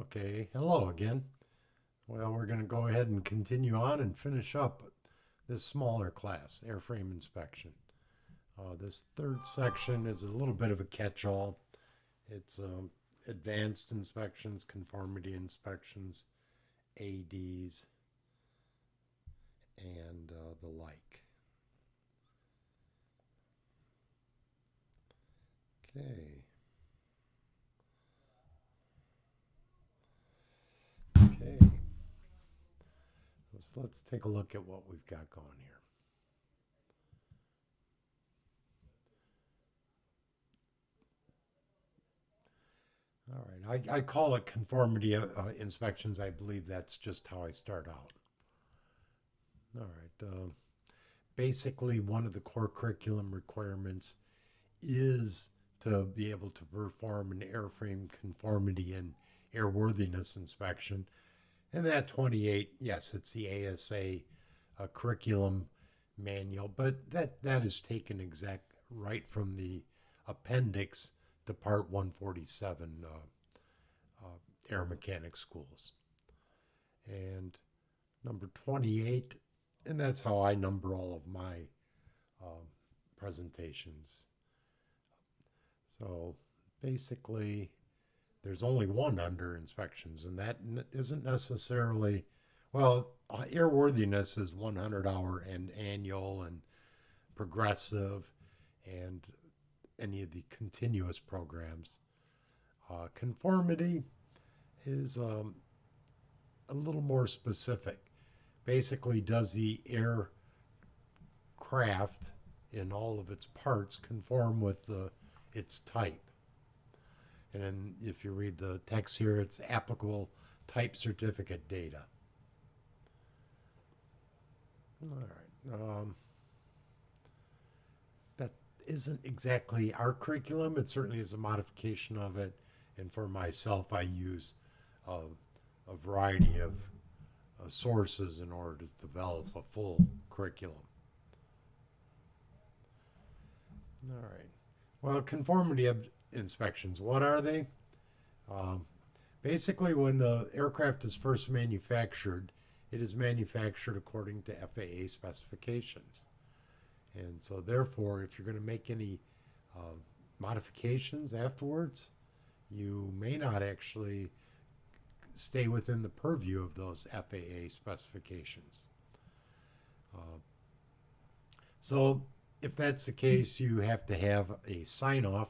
Okay, hello again. Well, we're going to go ahead and continue on and finish up this smaller class, airframe inspection. This third section is a little bit of a catch-all. It's advanced inspections, conformity inspections, ADs, and the like. Okay, okay. So let's take a look at what we've got going here. All right, I call it conformity inspections. I believe that's just how I start out. All right. Basically, one of the core curriculum requirements is to be able to perform an airframe conformity and airworthiness inspection. And that 28, yes, it's the ASA curriculum manual, but that is taken exact right from the appendix to Part 147 Air Mechanics Schools. And number 28, and that's how I number all of my um, presentations. So basically, there's only one under inspections, and that isn't necessarily, well, airworthiness is 100-hour and annual and progressive and any of the continuous programs. Conformity is a little more specific. Basically, does the aircraft in all of its parts conform with its type? And then if you read the text here, it's applicable type certificate data. All right. That isn't exactly our curriculum. It certainly is a modification of it. And for myself, I use uh, a variety of sources in order to develop a full curriculum. All right. Well, conformity inspections, what are they? Um, Basically, when the aircraft is first manufactured, it is manufactured according to FAA specifications. And so, therefore, if you're going to make any uh, modifications afterwards, you may not actually stay within the purview of those FAA specifications. Uh, so, if that's the case, you have to have a sign off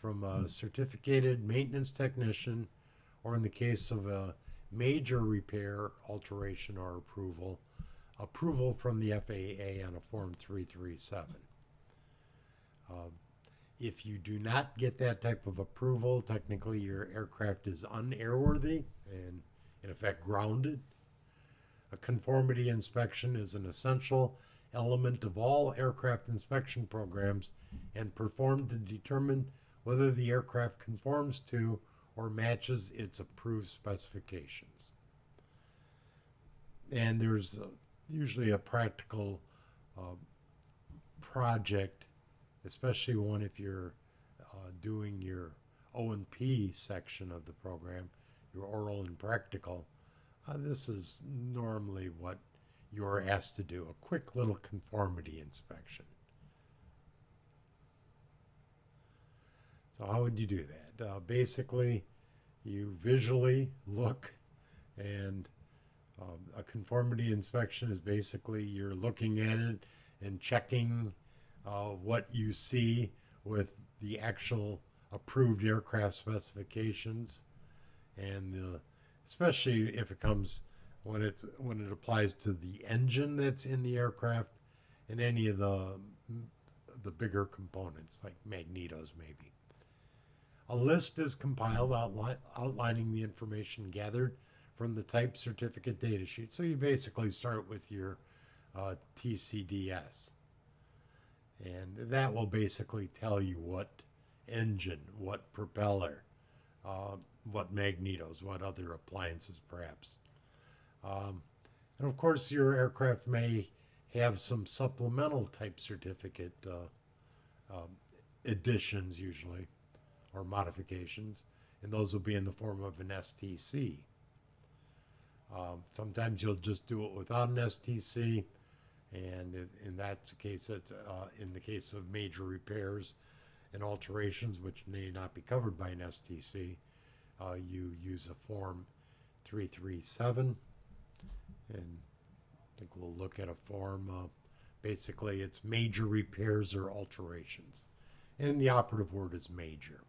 from a certificated maintenance technician, or in the case of a major repair, alteration, or approval from the FAA on a Form 337. Uh, if you do not get that type of approval, technically your aircraft is unairworthy and, in effect, grounded. A conformity inspection is an essential element of all aircraft inspection programs and performed to determine whether the aircraft conforms to or matches its approved specifications. And there's usually a practical uh, project, especially one if you're doing your O&P section of the program, your oral and practical. This is normally what you're asked to do, a quick little conformity inspection. So, how would you do that? Basically, you visually look, and a conformity inspection is basically you're looking at it and checking what you see with the actual approved aircraft specifications, and especially if it comes when it applies to the engine that's in the aircraft and any of the bigger components like magnetos maybe. A list is compiled outlining the information gathered from the type certificate data sheet. So you basically start with your TCDS, and that will basically tell you what engine, what propeller, uh, what magnetos, what other appliances perhaps. Um, and of course, your aircraft may have some supplemental type certificate um, additions usually or modifications. and those will be in the form of an STC. Sometimes you'll just do it without an STC, and in that case, it's in the case of major repairs and alterations, which may not be covered by an STC, you use a form 337, and I think we'll look at a form. Basically, it's major repairs or alterations, and the operative word is major.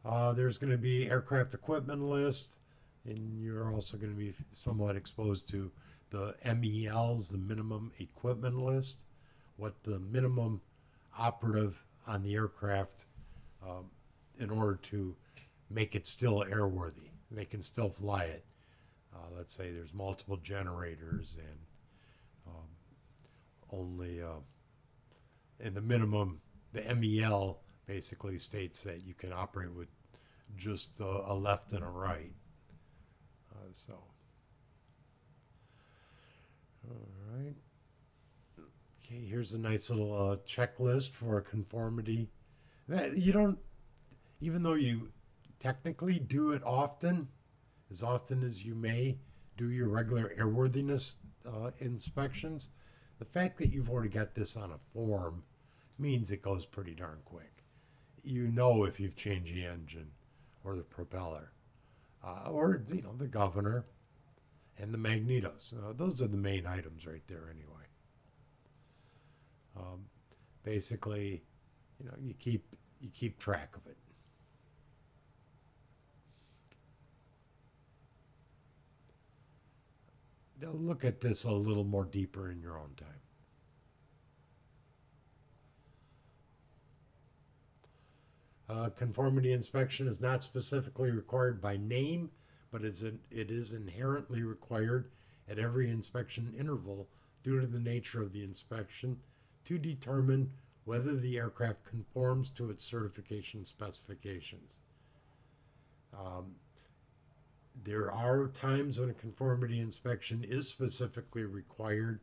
There's going to be aircraft equipment list, and you're also going to be somewhat exposed to the MELs, the minimum equipment list, what the minimum operative on the aircraft in order to make it still airworthy. They can still fly it. Let's say there's multiple generators and only and the minimum, the MEL basically states that you can operate with just a left and a right. So, all right. Okay, here's a nice little checklist for a conformity. That you don't, even though you technically do it often as you may do your regular airworthiness inspections, the fact that you've already got this on a form means it goes pretty darn quick. You know if you've changed the engine or the propeller, or the governor and the magnetos. Those are the main items right there anyway. Basically, you keep track of it. They'll look at this a little more deeper in your own time. Conformity inspection is not specifically required by name, but it is inherently required at every inspection interval due to the nature of the inspection to determine whether the aircraft conforms to its certification specifications. There are times when a conformity inspection is specifically required,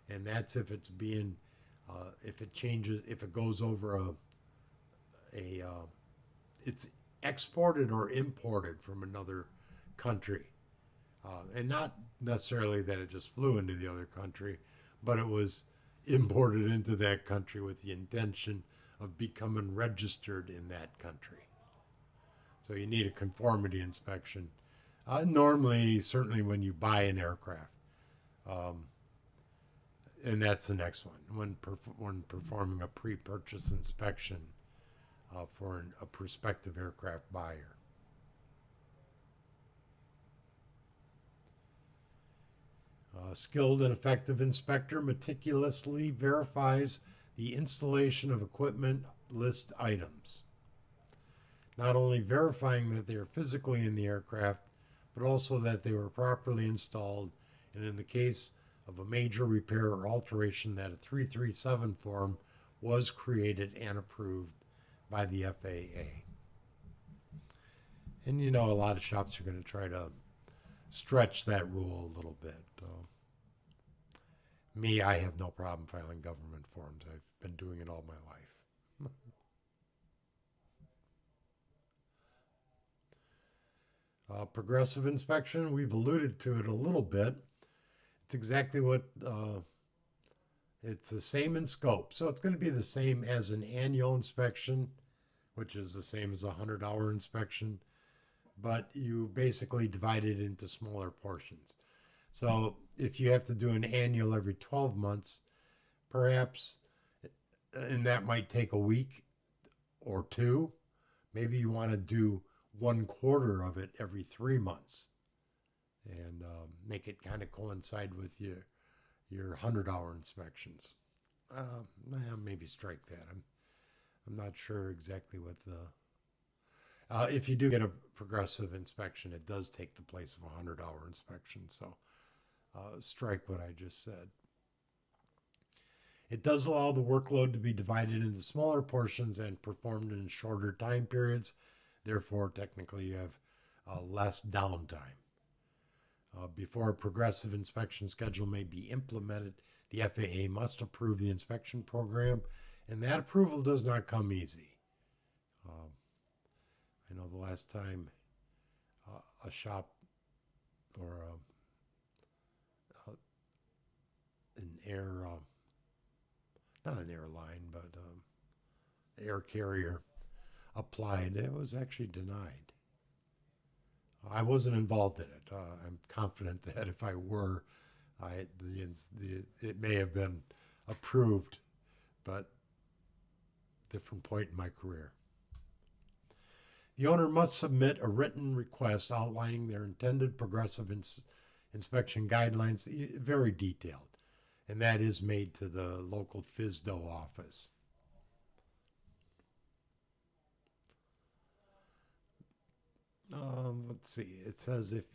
and that's if it's being, if it changes, if it goes over it's exported or imported from another country. And not necessarily that it just flew into the other country, but it was imported into that country with the intention of becoming registered in that country. So you need a conformity inspection. Normally, certainly when you buy an aircraft. And that's the next one. When performing a pre-purchase inspection for a prospective aircraft buyer. Skilled and effective inspector meticulously verifies the installation of equipment list items. Not only verifying that they are physically in the aircraft, but also that they were properly installed, and in the case of a major repair or alteration, that a 337 form was created and approved by the FAA. And a lot of shops are going to try to stretch that rule a little bit. Me, I have no problem filing government forms. I've been doing it all my life. Progressive inspection, we've alluded to it a little bit. It's exactly what, it's the same in scope. So it's going to be the same as an annual inspection, which is the same as a 100-hour inspection, but you basically divide it into smaller portions. So if you have to do an annual every 12 months, perhaps, and that might take a week or two, maybe you want to do 1/4 of it every 3 months and make it kind of coincide with your 100-hour inspections. Maybe strike that. I'm not sure exactly what the... if you do get a progressive inspection, it does take the place of a 100-hour inspection, so strike what I just said. It does allow the workload to be divided into smaller portions and performed in shorter time periods. Therefore, technically, you have less downtime. Before a progressive inspection schedule may be implemented, the FAA must approve the inspection program, and that approval does not come easy. last time a shop or an air, not an airline, but air carrier applied. It was actually denied. I wasn't involved in it. I'm confident that if I were, it may have been approved, but different point in my career. The owner must submit a written request outlining their intended progressive inspection guidelines, very detailed, and that is made to the local FSDO office. Let's see. It says if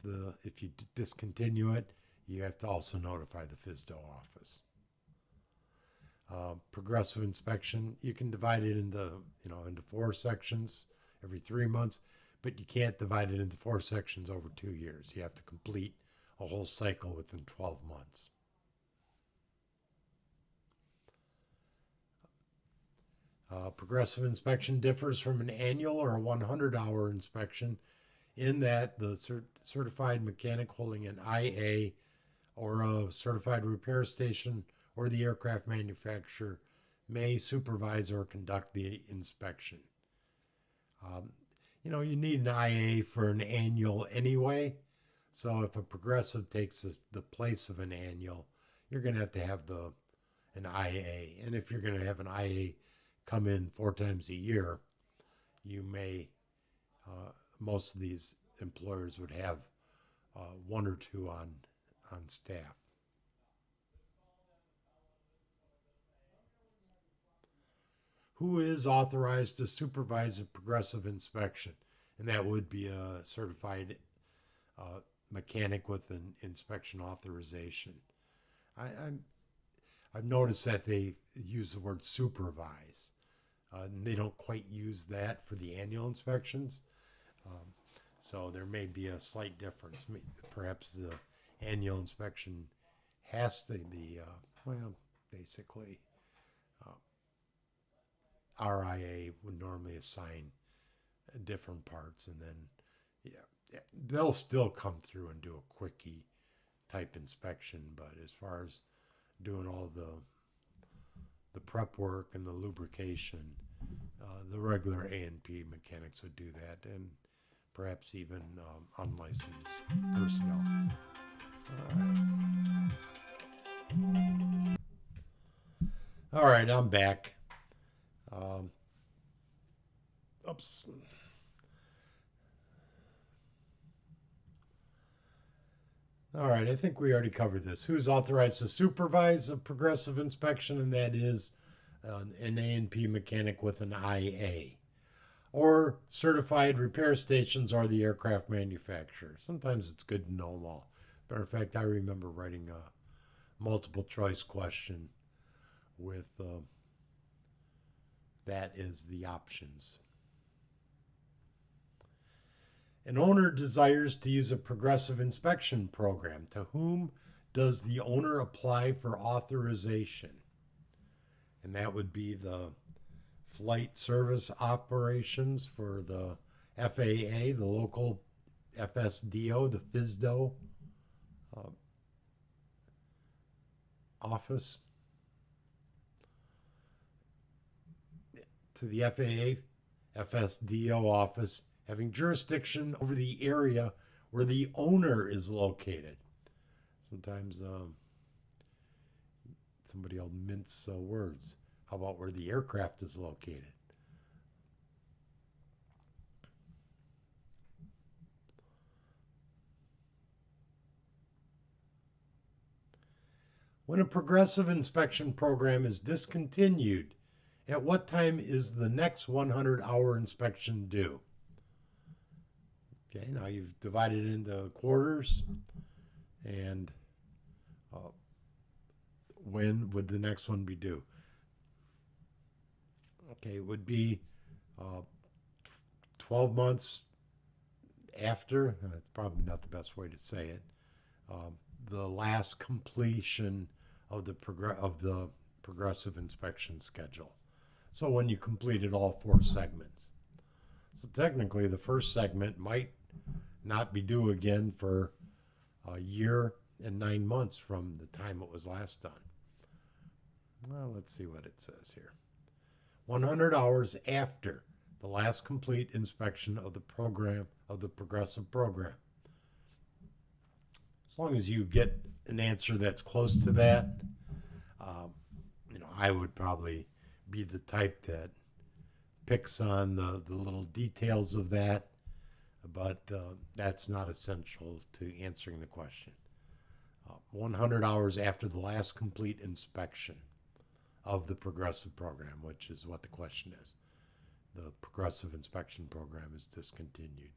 you discontinue it, you have to also notify the FSDO office. Progressive inspection, you can divide it into 4 sections every 3 months, but you can't divide it into 4 sections over 2 years. You have to complete a whole cycle within 12 months. Progressive inspection differs from an annual or a 100-hour inspection in that the certified mechanic holding an IA or a certified repair station or the aircraft manufacturer may supervise or conduct the inspection. You need an IA for an annual anyway, so if a progressive takes the place of an annual, you're going to have an IA. And if you're going to have an IA come in 4 times a year, you may, most of these employers would have 1 or 2 on staff. Who is authorized to supervise a progressive inspection? And that would be a certified mechanic with an inspection authorization. I've noticed that they use the word supervise. And they don't quite use that for the annual inspections. So there may be a slight difference. Perhaps the annual inspection has to be, basically, RIA would normally assign different parts, and then, they'll still come through and do a quickie type inspection. But as far as doing all the prep work and the lubrication, the regular A&P mechanics would do that, and perhaps even unlicensed personnel. All right, I'm back. Oops. All right, I think we already covered this. Who's authorized to supervise a progressive inspection, and that is an A&P mechanic with an IA. Or certified repair stations or the aircraft manufacturer. Sometimes it's good to know them all. Matter of fact, I remember writing a multiple choice question with that as the options. An owner desires to use a progressive inspection program. To whom does the owner apply for authorization? And that would be the Flight Service Operations for the FAA, the local FSDO, the FSDO office. To the FAA, FSDO office, having jurisdiction over the area where the owner is located. Sometimes somebody will mince words. How about where the aircraft is located? When a progressive inspection program is discontinued, at what time is the next 100-hour inspection due? Okay, now you've divided it into quarters, and when would the next one be due? Okay, it would be 12 months after, it's probably not the best way to say it, the last completion of the progressive inspection schedule. So when you completed all 4 segments. So technically, the first segment might not be due again for a year and 9 months from the time it was last done. Well, let's see what it says here. 100 hours after the last complete inspection of the program, of the progressive program. As long as you get an answer that's close to that, um, I would probably be the type that picks on the little details of that, but that's not essential to answering the question. 100 hours after the last complete inspection of the progressive program, which is what the question is. The progressive inspection program is discontinued.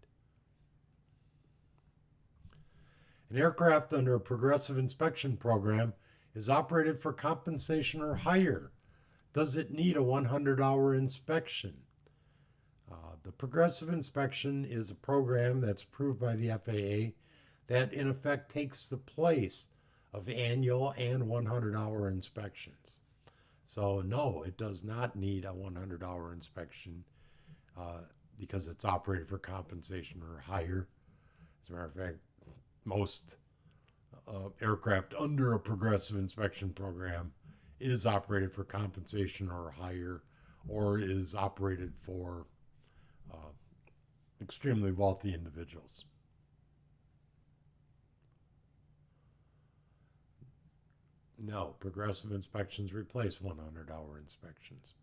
An aircraft under a progressive inspection program is operated for compensation or hire. Does it need a 100-hour inspection? The progressive inspection is a program that's approved by the FAA that in effect takes the place of annual and 100-hour inspections. So no, it does not need a 100-hour inspection because it's operated for compensation or hire. As a matter of fact, most aircraft under a progressive inspection program is operated for compensation or hire, or is operated for extremely wealthy individuals. No, progressive inspections replace 100-hour inspections.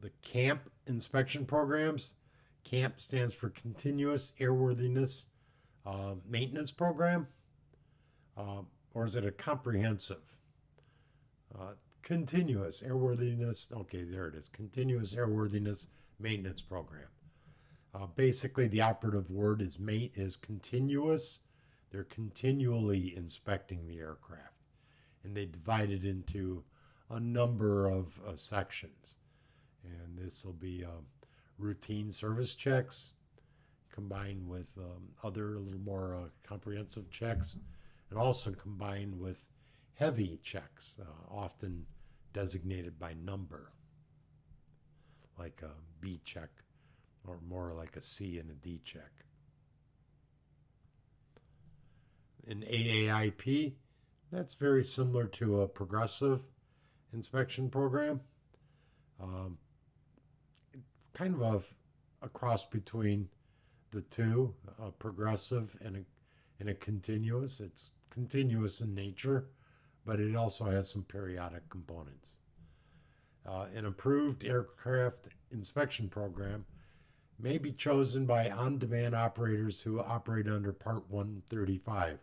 The CAMP inspection programs. CAMP stands for Continuous Airworthiness Maintenance Program, or is it a comprehensive? Continuous Airworthiness, okay, there it is. Continuous Airworthiness Maintenance Program. Basically, the operative word is continuous. They're continually inspecting the aircraft, and they divide it into a number of sections. And this will be routine service checks combined with other a little more comprehensive checks, and also combined with heavy checks, often designated by number, like a B check, or more like a C and a D check. In AAIP, that's very similar to a progressive inspection program. Kind of a cross between the two, a progressive and a continuous. It's continuous in nature, but it also has some periodic components. An approved aircraft inspection program may be chosen by on-demand operators who operate under Part 135,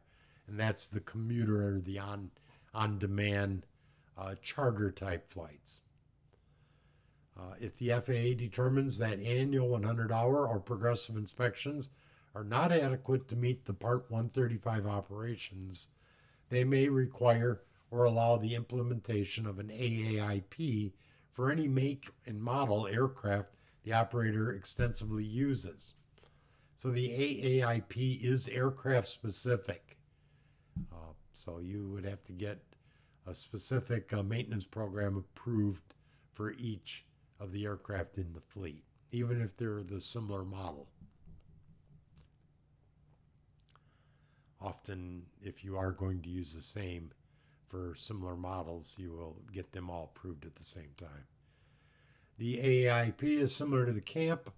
and that's the commuter or the on-demand charter type flights. If the FAA determines that annual 100-hour or progressive inspections are not adequate to meet the Part 135 operations, they may require or allow the implementation of an AAIP for any make and model aircraft the operator extensively uses. So the AAIP is aircraft specific. So you would have to get a specific maintenance program approved for each of the aircraft in the fleet, even if they're the similar model. Often, if you are going to use the same for similar models, you will get them all approved at the same time. The AAIP is similar to the CAMP,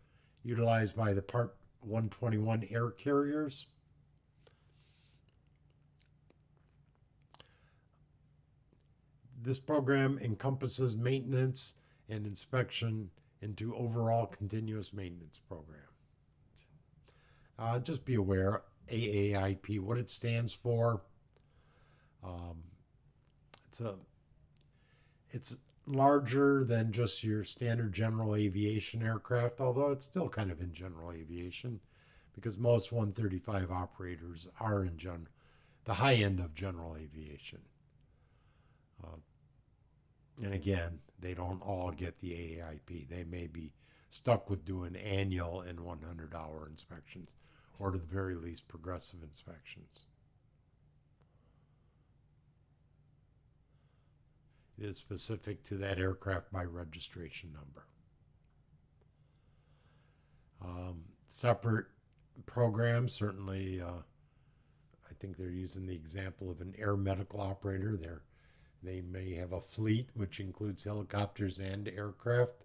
utilized by the Part 121 air carriers. This program encompasses maintenance and inspection into overall continuous maintenance program. Just be aware, AAIP, what it stands for. It's larger than just your standard general aviation aircraft, although it's still kind of in general aviation, because most 135 operators are in the high end of general aviation. And again, they don't all get the AAIP. They may be stuck with doing annual and 100-hour inspections, or to the very least, progressive inspections. It is specific to that aircraft by registration number. Separate programs, certainly, I think they're using the example of an air medical operator. They may have a fleet which includes helicopters and aircraft,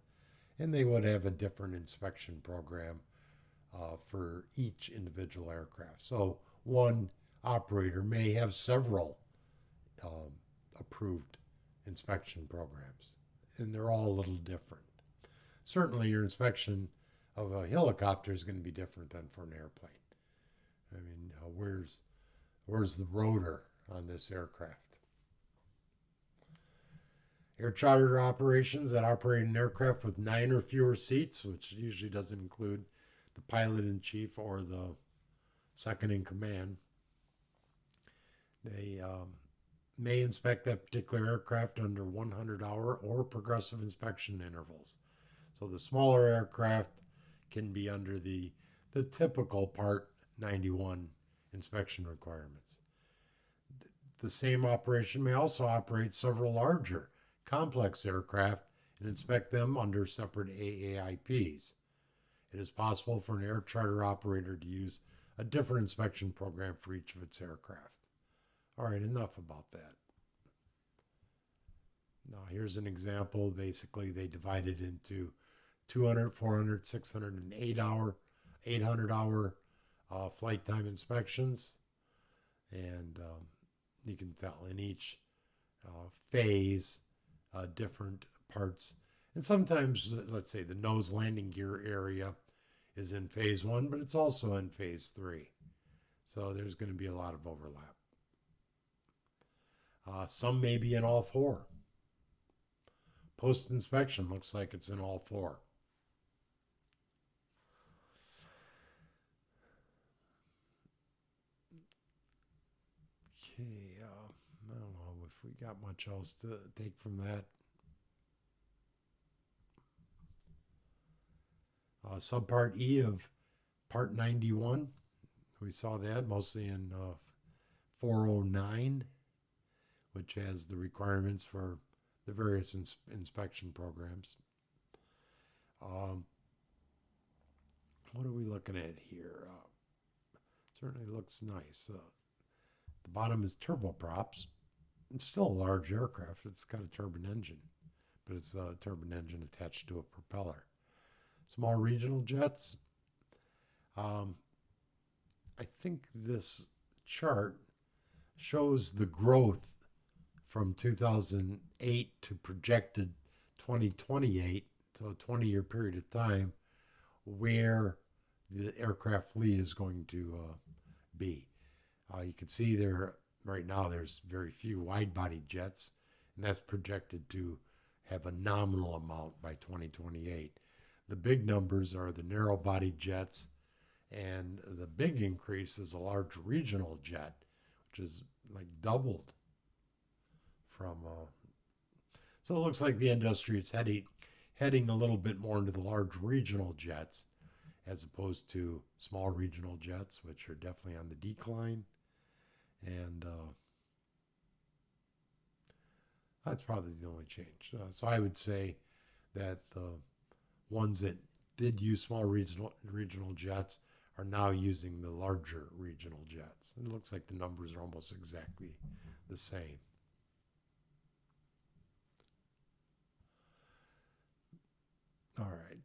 and they would have a different inspection program for each individual aircraft. So one operator may have several um, approved inspection programs, and they're all a little different. Certainly, your inspection of a helicopter is going to be different than for an airplane. I mean, where's the rotor on this aircraft? Air charter operations that operate an aircraft with 9 or fewer seats, which usually doesn't include the pilot in chief or the second in command. They may inspect that particular aircraft under 100-hour or progressive inspection intervals. So the smaller aircraft can be under the typical Part 91 inspection requirements. The same operation may also operate several larger, complex aircraft and inspect them under separate AAIPs. It is possible for an air charter operator to use a different inspection program for each of its aircraft. All right, enough about that. Now, here's an example. Basically, they divide it into 200, 400, 600, and 800-hour flight time inspections. And you can tell in each phase, different parts. And sometimes, let's say, the nose landing gear area is in phase 1, but it's also in phase 3. So there's going to be a lot of overlap. Some may be in all 4. Post-inspection looks like it's in all 4. Okay, I don't know if we got much else to take from that. Subpart E of Part 91, we saw that mostly in 409, which has the requirements for the various inspection programs. What are we looking at here? Certainly looks nice. The bottom is turboprops. It's still a large aircraft. It's got a turbine engine, but it's a turbine engine attached to a propeller. Small regional jets. I think this chart shows the growth from 2008 to projected 2028, so a 20-year period of time, where the aircraft fleet is going to be. You can see there right now there's very few wide-body jets, and that's projected to have a nominal amount by 2028. The big numbers are the narrow-body jets, and the big increase is a large regional jet, which is like doubled from. So it looks like the industry is heading a little bit more into the large regional jets, as opposed to small regional jets, which are definitely on the decline. And that's probably the only change. So I would say that the ones that did use small regional jets are now using the larger regional jets. And it looks like the numbers are almost exactly the same. All right.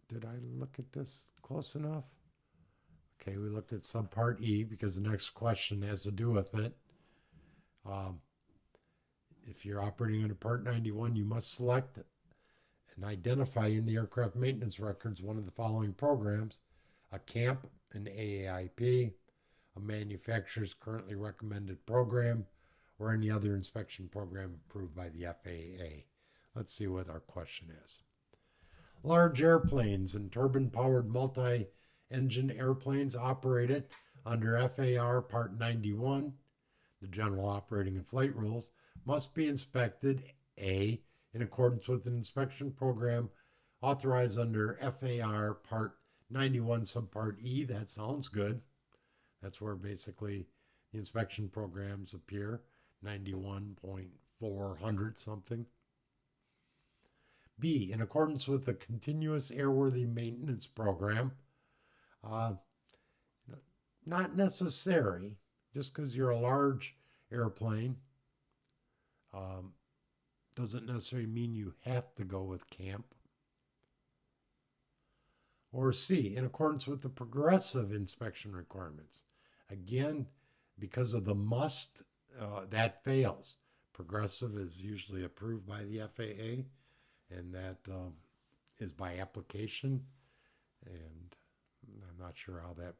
Did I look at this close enough? Okay, we looked at subpart E because the next question has to do with it. If you're operating under Part 91, you must select and identify in the aircraft maintenance records one of the following programs: a CAMP, an AAIP, a manufacturer's currently recommended program, or any other inspection program approved by the FAA. Let's see what our question is. Large airplanes and turbine-powered multi-engine airplanes operated under FAR Part 91, the General Operating and Flight Rules, must be inspected, A, in accordance with an inspection program authorized under FAR Part 91 Subpart E. That sounds good. That's where basically the inspection programs appear, 91.4 400 something. B, in accordance with the continuous airworthy maintenance program, uh, not necessary. Just because you're a large airplane um, doesn't necessarily mean you have to go with camp. Or C, in accordance with the progressive inspection requirements. Again, because of the must, that fails. Progressive is usually approved by the FAA, and that is by application. And I'm not sure how that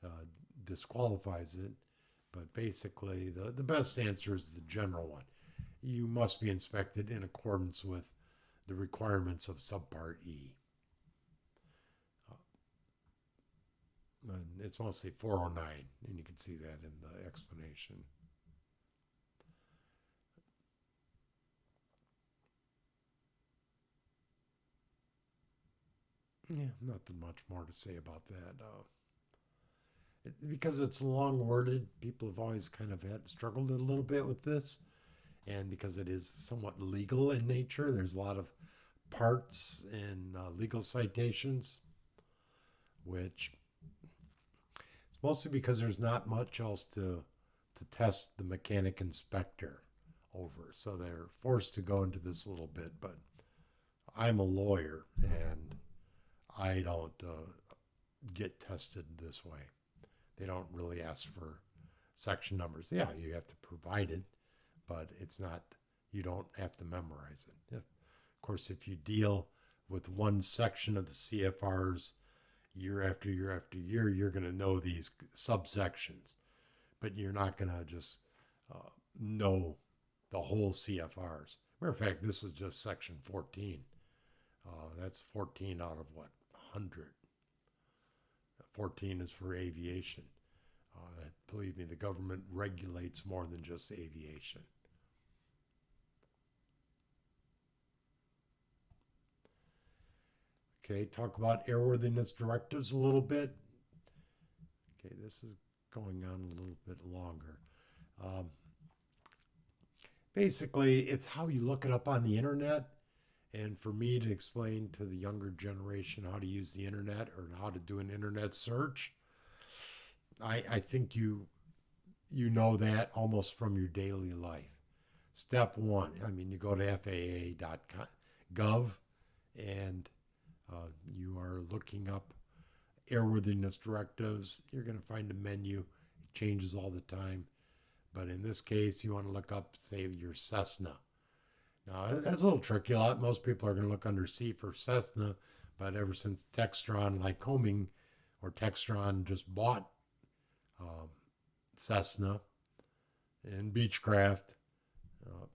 uh, disqualifies it, but basically, the best answer is the general one. You must be inspected in accordance with the requirements of Subpart E. And it's mostly 409, and you can see that in the explanation. Yeah, nothing much more to say about that. Because it's long worded, people have always kind of struggled a little bit with this, and because it is somewhat legal in nature, there's a lot of parts in legal citations, which it's mostly because there's not much else to test the mechanic inspector over. So they're forced to go into this a little bit, but I'm a lawyer and I don't get tested this way. They don't really ask for section numbers. Yeah, you have to provide it, but it's not, you don't have to memorize it. Yeah. Of course, if you deal with one section of the CFRs year after year after year, you're going to know these subsections, but you're not going to just know the whole CFRs. Matter of fact, this is just section 14. That's 14 out of what, 100. 14 is for aviation. Believe me, the government regulates more than just aviation. Okay, talk about airworthiness directives a little bit. Okay, this is going on a little bit longer. Um, Basically, it's how you look it up on the internet. And for me to explain to the younger generation how to use the internet or how to do an internet search, I think you know that almost from your daily life. Step one, I mean, you go to faa.gov and you are looking up airworthiness directives. You're going to find a menu. It changes all the time. But in this case, you want to look up, say, your Cessna. Now, that's a little tricky. Most people are going to look under C for Cessna, but ever since Textron Lycoming or Textron just bought um, Cessna and Beechcraft, uh,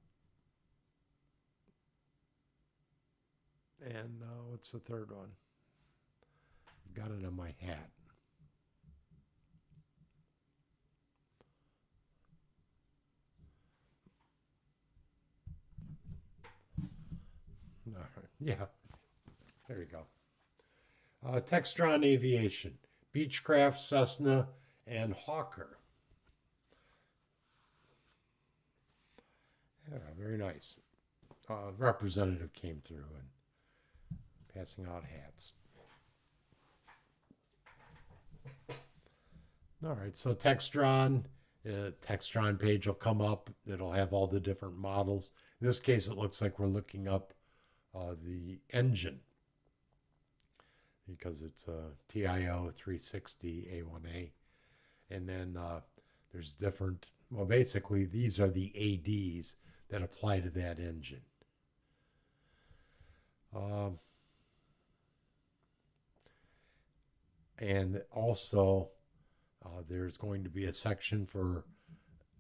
and what's the third one? I've got it on my hat. All right. Yeah, there you go. Textron Aviation, Beechcraft, Cessna, and Hawker. Yeah, very nice. Representative came through and passing out hats. All right, so Textron page will come up. It'll have all the different models. In this case, it looks like we're looking up the engine because it's a TIO 360 A1A. And then there's different, well, basically, these are the ADs that apply to that engine. And also, there's going to be a section for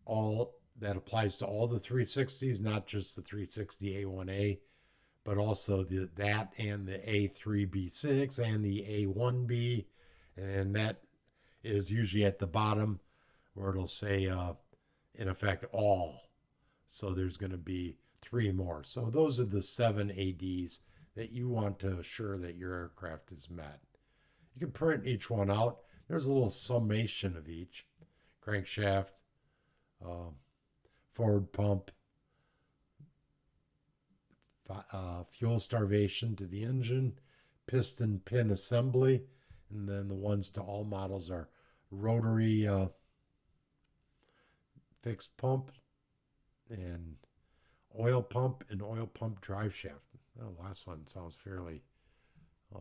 all that applies to all the 360s, not just the 360 A1A, but also that and the A3B6 and the A1B, and that is usually at the bottom where it'll say, in effect, all. So there's going to be 3 more. So those are the 7 ADs that you want to assure that your aircraft is met. You can print each one out. There's a little summation of each. Crankshaft, forward pump, fuel starvation to the engine, piston pin assembly, and then the ones to all models are rotary fixed pump and oil pump drive shaft. The last one sounds uh,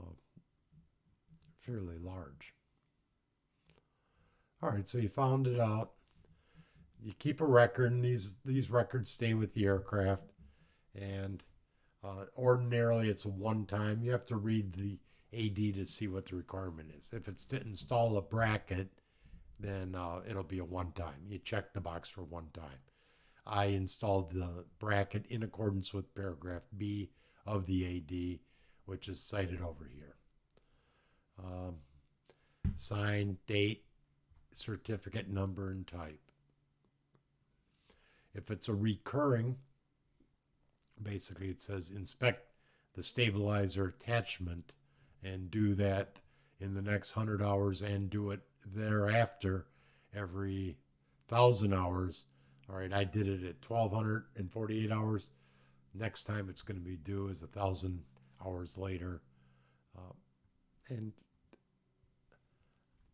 fairly large. All right, so you found it out. You keep a record, and these records stay with the aircraft. And ordinarily, it's a one time. You have to read the AD to see what the requirement is. If it's to install a bracket, then it'll be a one time. You check the box for one time. I installed the bracket in accordance with paragraph B of the AD, which is cited over here. Um, Sign, date, certificate number, and type. If it's a recurring, basically it says inspect the stabilizer attachment and do that in the next 100 hours and do it thereafter every 1,000 hours. All right, I did it at 1,248 hours. Next time it's going to be due is 1,000 hours later, uh, and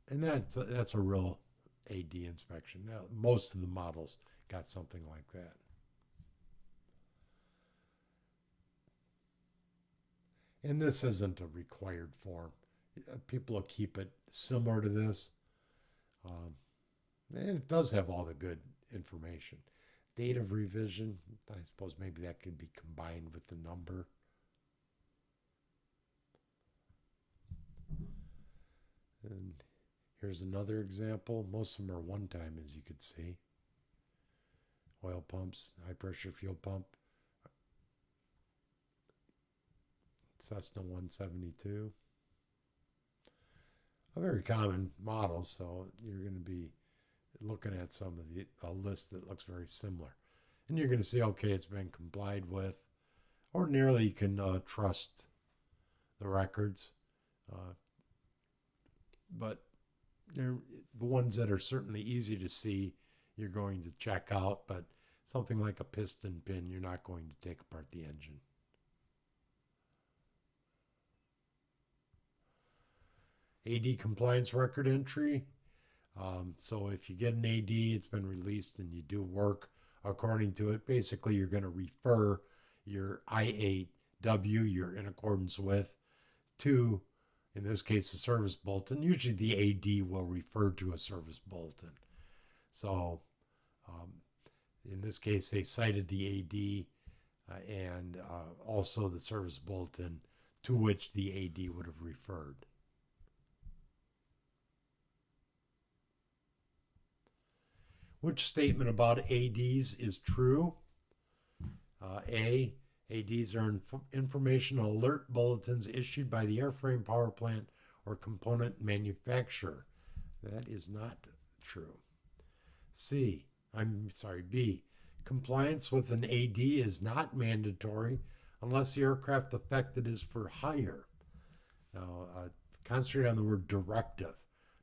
that's a real AD inspection. Now, most of the models got something like that. And this isn't a required form. People will keep it similar to this. Um, and it does have all the good information. Date of revision, I suppose maybe that could be combined with the number. And here's another example. Most of them are one time, as you could see. Oil pumps, high pressure fuel pump, Cessna 172. A very common model, so you're going to be looking at some of a list that looks very similar. And you're going to see, okay, it's been complied with. Ordinarily, you can trust the records, but they're the ones that are certainly easy to see, you're going to check out, but something like a piston pin, you're not going to take apart the engine. AD compliance record entry. So if you get an AD, it's been released, and you do work according to it, basically you're going to refer your IAW, you're in accordance with, to, in this case, the service bulletin. Usually the AD will refer to a service bulletin. So um, in this case, they cited the AD and also the service bulletin to which the AD would have referred. Which statement about ADs is true? A, ADs are informational alert bulletins issued by the airframe power plant or component manufacturer. That is not true. B, compliance with an AD is not mandatory unless the aircraft affected is for hire. Now, concentrate on the word directive.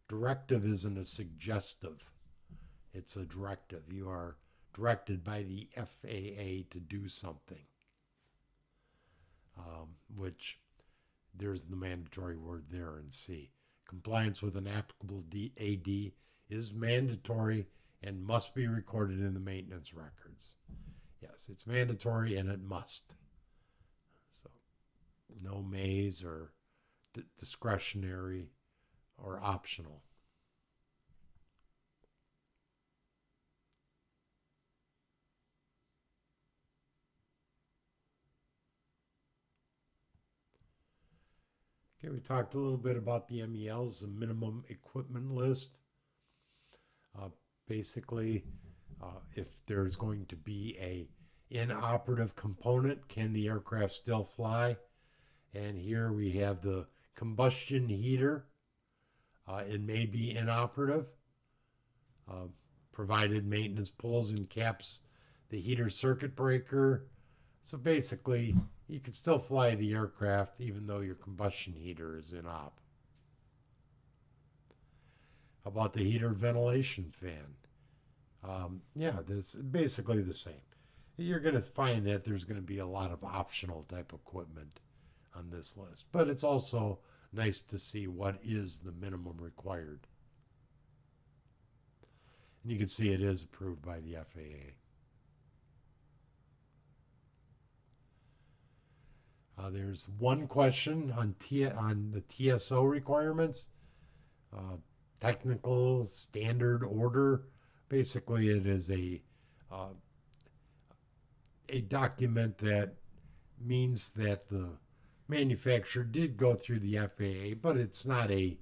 Directive isn't a suggestive. It's a directive. You are directed by the FAA to do something, which there's the mandatory word there in C. Compliance with an applicable AD is mandatory and must be recorded in the maintenance records. Yes, it's mandatory and it must. So no mays or discretionary or optional. Okay, we talked a little bit about the MELs, the minimum equipment list. Uh, Basically, if there's going to be a inoperative component, can the aircraft still fly? And here we have the combustion heater. It may be inoperative, provided maintenance pulls and caps the heater circuit breaker. So basically, you can still fly the aircraft even though your combustion heater is in op. How about the heater ventilation fan? Yeah, this is basically the same. You're going to find that there's going to be a lot of optional type equipment on this list, but it's also nice to see what is the minimum required. And you can see it is approved by the FAA. There's one question on the TSO requirements, uh, technical standard order. Basically, it is uh, a document that means that the manufacturer did go through the FAA, but it's not a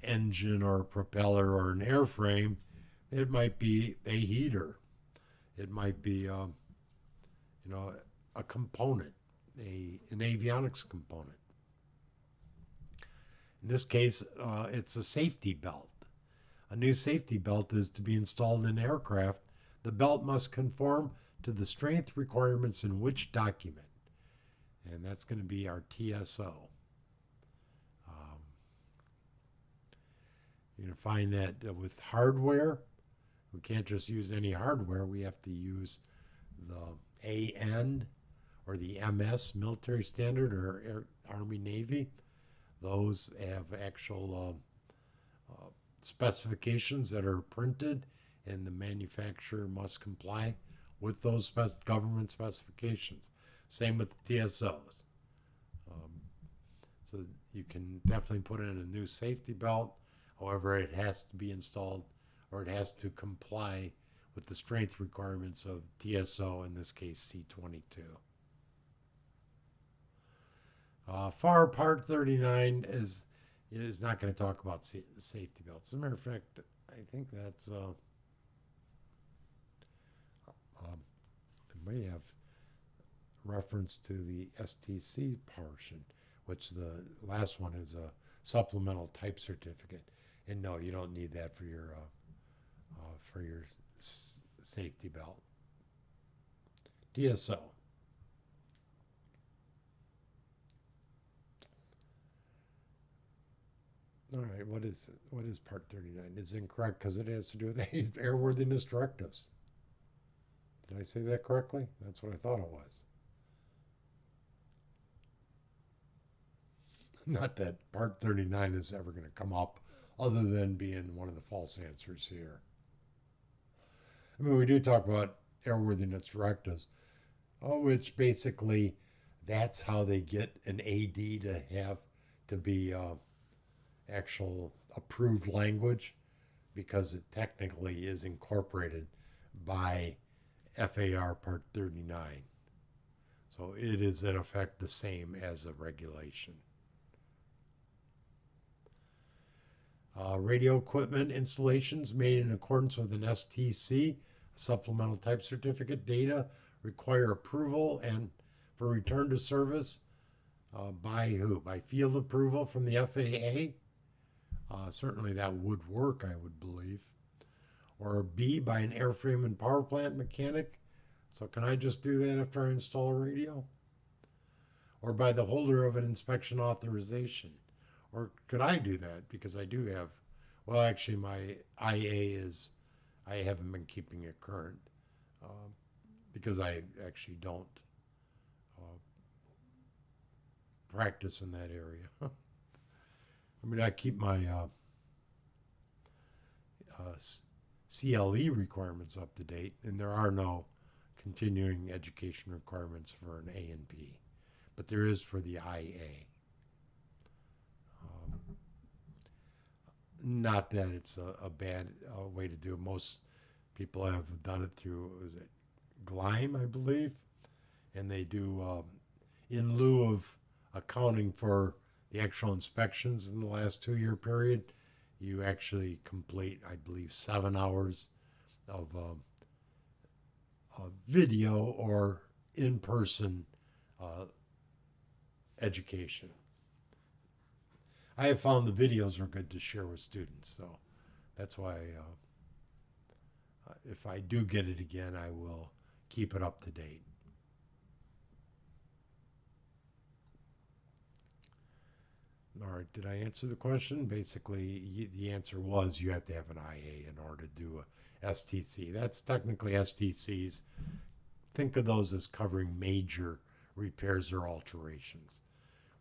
engine or a propeller or an airframe. It might be a heater. It might be, you know, a component, an avionics component. In this case, it's a safety belt. A new safety belt is to be installed in aircraft. The belt must conform to the strength requirements in which document? And that's going to be our TSO. You're going to find that with hardware, we can't just use any hardware. We have to use the AN or the MS, military standard, or Army Navy. Those have actual specifications that are printed, and the manufacturer must comply with those government specifications. Same with the TSOs. So you can definitely put in a new safety belt. However, it has to be installed, or it has to comply with the strength requirements of TSO, in this case C22. FAR Part 39 is not going to talk about safety belts. As a matter of fact, I think that's it may have reference to the STC portion, which the last one is a supplemental type certificate. And no, you don't need that for your safety belt. DSO. All right, what is Part 39? It's incorrect because it has to do with airworthiness directives. Did I say that correctly? That's what I thought it was. Not that Part 39 is ever going to come up, other than being one of the false answers here. I mean, we do talk about airworthiness directives, which basically that's how they get an AD to have to be actual approved language, because it technically is incorporated by FAR Part 39. So it is in effect the same as a regulation. Radio equipment installations made in accordance with an STC, supplemental type certificate data, require approval and for return to service by who? By field approval from the FAA. Certainly that would work, I would believe. Or B, by an airframe and power plant mechanic. So can I just do that after I install a radio? Or by the holder of an inspection authorization? Or could I do that? Because I do have, well, actually my IA is, I haven't been keeping it current because I actually don't practice in that area. I mean, I keep my CLE requirements up to date, and there are no continuing education requirements for an A and P, but there is for the IA. Not that it's a bad way to do it. Most people have done it through, is it Gleim, I believe, and they do in lieu of accounting for the actual inspections in the last 2-year period, you actually complete, I believe, 7 hours of video or in-person education. I have found the videos are good to share with students, so that's why if I do get it again, I will keep it up to date. All right, did I answer the question? Basically, the answer was you have to have an IA in order to do a STC. That's technically STCs think of those as covering major repairs or alterations,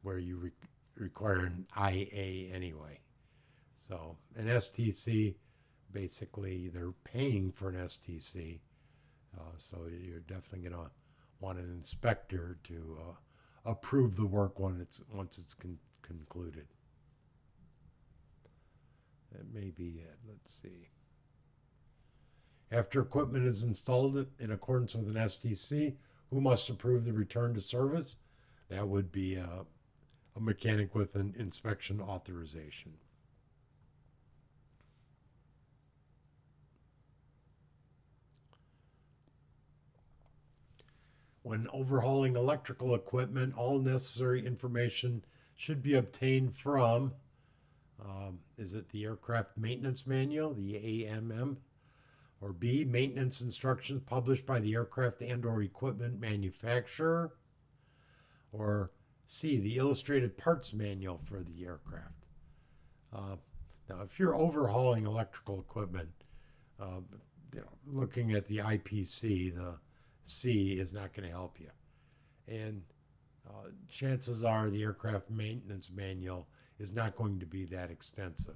where you require an IA anyway. So an STC, basically, they're paying for an STC, so you're definitely going to want an inspector to approve the work once it's concluded. That may be it. Let's see. After equipment is installed in accordance with an STC, who must approve the return to service? That would be a mechanic with an inspection authorization. When overhauling electrical equipment, all necessary information should be obtained from, is it the Aircraft Maintenance Manual, the AMM? Or B, maintenance instructions published by the aircraft and or equipment manufacturer? Or C, the illustrated parts manual for the aircraft? Now, if you're overhauling electrical equipment, uh, looking at the IPC, the C is not going to help you. And chances are the aircraft maintenance manual is not going to be that extensive.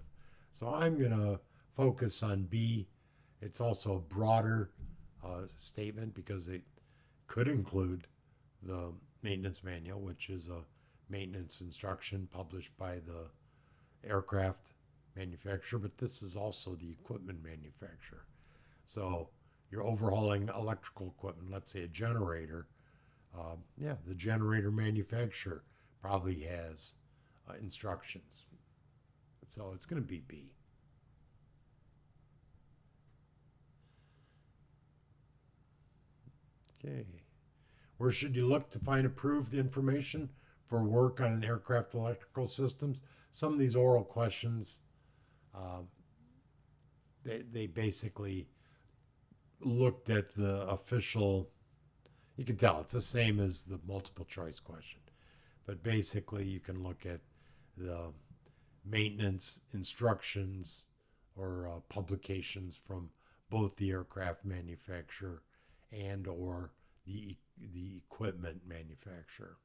So I'm going to focus on B. It's also a broader statement because it could include the maintenance manual, which is a maintenance instruction published by the aircraft manufacturer, but this is also the equipment manufacturer. So you're overhauling electrical equipment, let's say a generator. The generator manufacturer probably has instructions. So it's going to be B. Okay. Where should you look to find approved information for work on an aircraft electrical systems? Some of these oral questions, uh, they basically looked at the official. You can tell it's the same as the multiple choice question, but basically you can look at the maintenance instructions or publications from both the aircraft manufacturer and or the equipment manufacturer.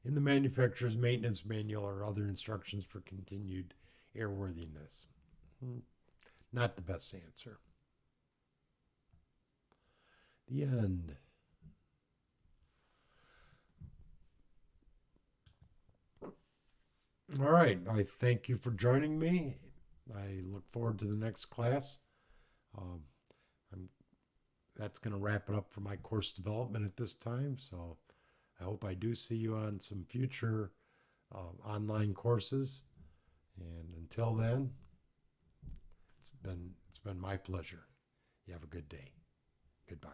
In the manufacturer's maintenance manual are other instructions for continued airworthiness. Not the best answer. The end. All right. I thank you for joining me. I look forward to the next class. Um, that's going to wrap it up for my course development at this time. So I hope I do see you on some future online courses. And until then, it's been my pleasure. You have a good day. Goodbye.